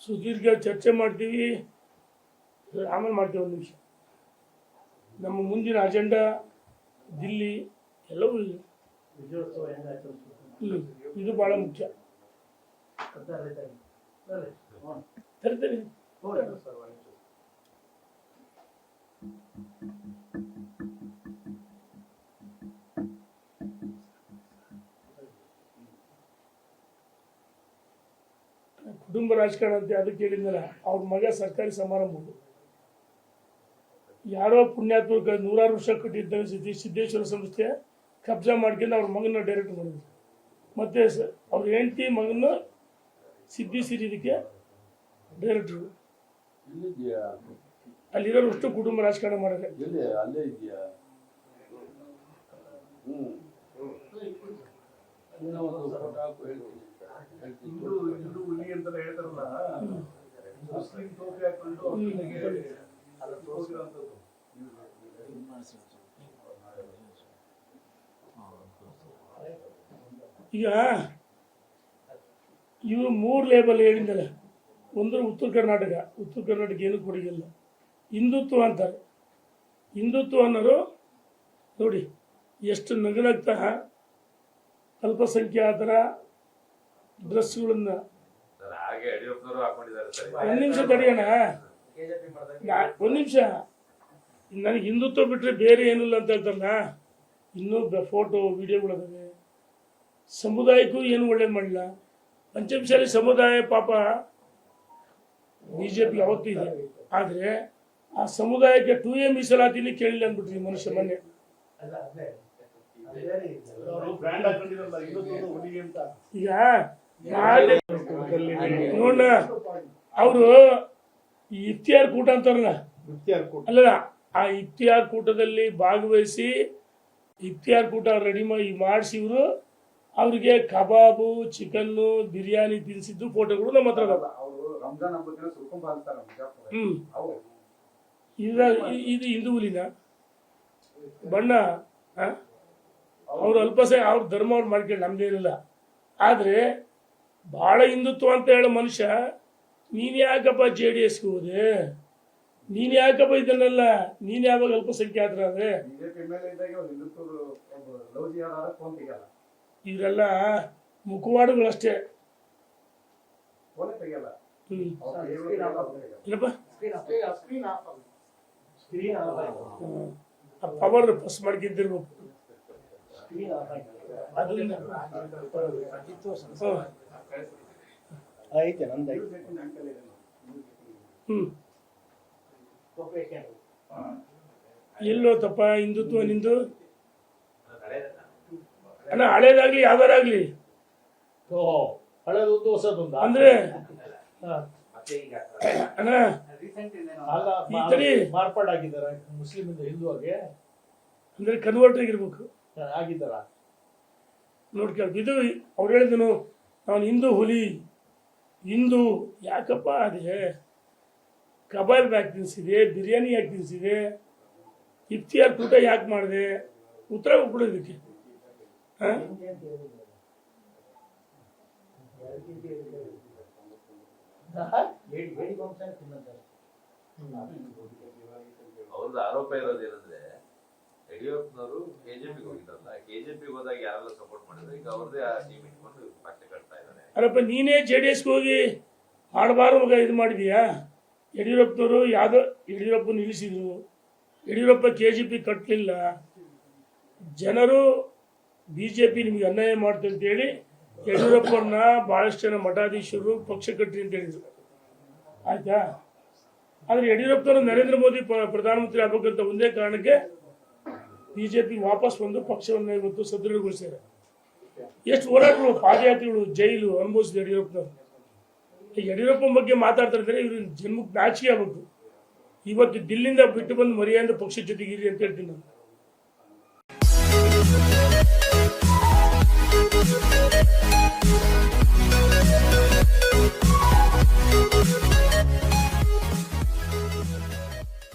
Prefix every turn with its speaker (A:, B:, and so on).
A: ಸುದೀರ್ಘ ಚರ್ಚೆ ಮಾಡ್ತೀವಿ, ಆಮೇಲೆ ಮಾಡ್ತೀವಿ. ಒಂದು ನಿಮಿಷ, ನಮ್ಮ ಮುಂದಿನ ಅಜೆಂಡಾ ದಿಲ್ಲಿ ಎಲ್ಲವೂ ಇದು ಭಾಳ ಮುಖ್ಯ. ತರ್ತೀನಿ. ಕುಟುಂಬ ರಾಜಕಾರಣ ಅಂತ ಅದಕ್ಕೆ ಹೇಳಿದ್ನಲ್ಲ, ಅವ್ರ ಮಗ ಸರ್ಕಾರಿ ಸಮಾರಂಭ ಯಾರೋ ಪುಣ್ಯಾತ್ಮ 100 ವರ್ಷ ಕಟ್ಟಿದ್ದ ಸಿದ್ದೇಶ್ವರ ಸಂಸ್ಥೆ ಕಬ್ಜಾ ಮಾಡ್ಕೊಂಡು ಅವ್ರ ಮಗನ ಡೈರೆಕ್ಟ್ ಮಾಡಿದ್ರು. ಮತ್ತೆ ಅವ್ರ ಹೆಂಡತಿ ಮಗನ ಸಿದ್ದಿ ಸಿರಿದಕ್ಕೆ ಡೈರೆಕ್ಟ್ರು. ಅಲ್ಲಿರೋರು ಅಷ್ಟು ಕುಟುಂಬ ರಾಜಕಾರಣ ಮಾಡಿದ್ರೆ ಈಗ ಇವರು 3 ಲೇಬಲ್ ಹೇಳಿದ್ದಲ್ಲ. ಒಂದು ಉತ್ತರ ಕರ್ನಾಟಕ ಏನು ಕೊಡಗಿಲ್ಲ, ಹಿಂದುತ್ವ ಅಂತಾರೆ. ಹಿಂದುತ್ವ ಅನ್ನೋರು ನೋಡಿ ಎಷ್ಟು ನಗನಗ್ತಾ ಅಲ್ಪಸಂಖ್ಯಾತರ ಡ್ರೆಸ್ಗಳನ್ನ. ಒಂದು ನಿಮಿಷ ತಡೆಯೋಣ, ಒಂದು ನಿಮಿಷ. ನನಗೆ ಹಿಂದುತ್ವ ಬಿಟ್ಟರೆ ಬೇರೆ ಏನಿಲ್ಲ ಅಂತ ಹೇಳ್ತಾರಲ್ಲ. ಇನ್ನೂ ಫೋಟೋ ವಿಡಿಯೋಗಳಿದಾವೆ. ಸಮುದಾಯಕ್ಕೂ ಏನು ಒಳ್ಳೇದು ಮಾಡಿಲ್ಲ. ಪಂಚಮಸಾಲಿ ಸಮುದಾಯ ಪಾಪ BJP ಯಾವತ್ತೂ ಇದೆ, ಆದರೆ ಆ ಸಮುದಾಯಕ್ಕೆ 2A ಮೀಸಲಾತಿಲಿ ಕೇಳಿಲ್ಲ ಅಂದ್ಬಿಟ್ರಿ ಮನುಷ್ಯ ಮೊನ್ನೆ. ಈಗ ನೋಡ ಅವರು ಈ ಇಫ್ತಿಯಾರ್ ಕೂಟ ಅಂತಾರಲ್ಲ, ಅಲ್ಲ ಆ ಇಫ್ತಿಯಾರ್ ಕೂಟದಲ್ಲಿ ಭಾಗವಹಿಸಿ ಇಫ್ತಿಯಾರ್ ಕೂಟ ರೆಡಿ ಮಾಡಿಸಿ ಇವರು ಅವ್ರಿಗೆ ಕಬಾಬು, ಚಿಕನ್ನು, ಬಿರಿಯಾನಿ ತಿನ್ಸಿದ್ದು ಫೋಟೋಗಳು ನಮ್ಮ ಹತ್ರ ಅದಾವ. ಇದು ಹಿಂದೂ ಹುಲಿನ ಬಣ್ಣ. ಅವ್ರು ಅವ್ರ ಧರ್ಮ ಅವ್ರು ಮಾಡ್ಕೊಂಡು ನಮ್ದೇನಿಲ್ಲ. ಆದ್ರೆ ಬಹಳ ಹಿಂದುತ್ವ ಅಂತ ಹೇಳೋ ಮನುಷ್ಯ ನೀನ್ ಯಾಕಪ್ಪ JDSಗೆ ಹೋದೆ? ನೀನ್ ಯಾಕಪ್ಪ ಇದನ್ನೆಲ್ಲ? ನೀನ್ ಯಾವಾಗ ಅಲ್ಪಸಂಖ್ಯಾತರಾದ್ರೆ? ಇವರೆಲ್ಲ ಮುಖವಾಡಗಳಷ್ಟೇ. ಪವರ್ ಪಸ್ ಮಾಡ್ಕಿದ್ದಿರ್ಬೇಕು. ಎಲ್ಲೋ ತಪ್ಪ ಹಿಂದುತ್ವ ನಿಂದು ಅಣ್ಣ. ಹಳೇದಾಗ್ಲಿ ಯಾವ್ದಾರಾಗ್ಲಿ ಅಂದ್ರೆ ಅಣ್ಣ
B: ಮಾರ್ಪಾಡಾಗಿದ್ದಾರೆ ಮುಸ್ಲಿಂ ಹಿಂದುವಾಗೆ,
A: ಅಂದ್ರೆ ಕನ್ವರ್ಟ್ ಆಗಿರ್ಬೇಕು
B: ಆಗಿದ್ದಾರ
A: ನೋಡ್ಕೇಳಿ. ಇದು ಅವ್ರು ಹೇಳಿದನು ನಾನು ಹಿಂದೂ ಹುಲಿ ಹಿಂದೂ. ಯಾಕಪ್ಪ ಅದೇ ಕಬಾಬ್ ಯಾಕೆ ತಿನ್ಸಿದೆ, ಬಿರಿಯಾನಿ ಯಾಕೆ ತಿನ್ಸಿದೆ, ಇಫ್ತಿಯಾರ್ ಕೂಟ ಯಾಕೆ ಮಾಡಿದೆ? ಉತ್ತರ ಕೊಡು ಇದಕ್ಕೆ.
C: ಅವ್ರದ್ದು ಆರೋಪ ಇರೋದೇನಂದ್ರೆ ಯಡಿಯೂರಪ್ಪನವರು KJPಗೆ ಹೋಗಿದ್ರಲ್ಲ, KJPಗೆ ಹೋದಾಗ ಯಾರೆಲ್ಲ ಸಪೋರ್ಟ್ ಮಾಡಿದ್ರು, ಈಗ ಅವ್ರದೇ ಆ ಟೀಮ್ ಇಟ್ಕೊಂಡು ಪಕ್ಷ ಕಟ್ತಾ ಇದ್ದಾರೆ.
A: ಅಲ್ಲಪ್ಪ ನೀನೇ JDSಗೆ ಹೋಗಿ ಆಡಬಾರು ಮಗ ಇದು ಮಾಡಿದೀಯಾ? ಯಡಿಯೂರಪ್ಪನವರು ಯಾವುದೋ ಯಡಿಯೂರಪ್ಪ ನಿಲ್ಲಿಸಿದ್ರು, ಯಡಿಯೂರಪ್ಪ KJP ಕಟ್ಟಲಿಲ್ಲ. ಜನರು BJP ನಿಮಗೆ ಅನ್ಯಾಯ ಮಾಡ್ತಾರೆ ಅಂತೇಳಿ ಯಡಿಯೂರಪ್ಪನ ಭಾಳಷ್ಟು ಜನ ಮಠಾಧೀಶರು ಪಕ್ಷ ಕಟ್ಟಿ ಅಂತ ಹೇಳಿದ್ರು, ಆಯ್ತಾ? ಆದರೆ ಯಡಿಯೂರಪ್ಪನವರು ನರೇಂದ್ರ ಮೋದಿ ಪ್ರಧಾನಮಂತ್ರಿ ಆಗ್ಬೇಕಂತ ಒಂದೇ ಕಾರಣಕ್ಕೆ BJP ವಾಪಸ್ ಬಂದು ಪಕ್ಷವನ್ನು ಇವತ್ತು ಸದೃಢಗೊಳಿಸ್ಯಾರೆ. ಎಷ್ಟು ಹೋರಾಟಗಳು, ಪಾದಯಾತ್ರೆಗಳು, ಜೈಲು ಅನುಭವಿಸಿದ ಯಡಿಯೂರಪ್ಪನವರು. ಯಡಿಯೂರಪ್ಪನ ಬಗ್ಗೆ ಮಾತಾಡ್ತಾ ಇದ್ದಾರೆ, ಇವ್ರ ಜನ್ಮಕ್ಕೆ ನಾಚಿಕೆ ಆಗ್ಬೇಕು. ಇವತ್ತು ದಿಲ್ಲಿಂದ ಬಿಟ್ಟು ಬಂದು ಮರ್ಯಾದೆ ಪಕ್ಷದ ಜೊತೆಗಿರಿ ಅಂತ ಹೇಳ್ತೀನಿ ನಾನು.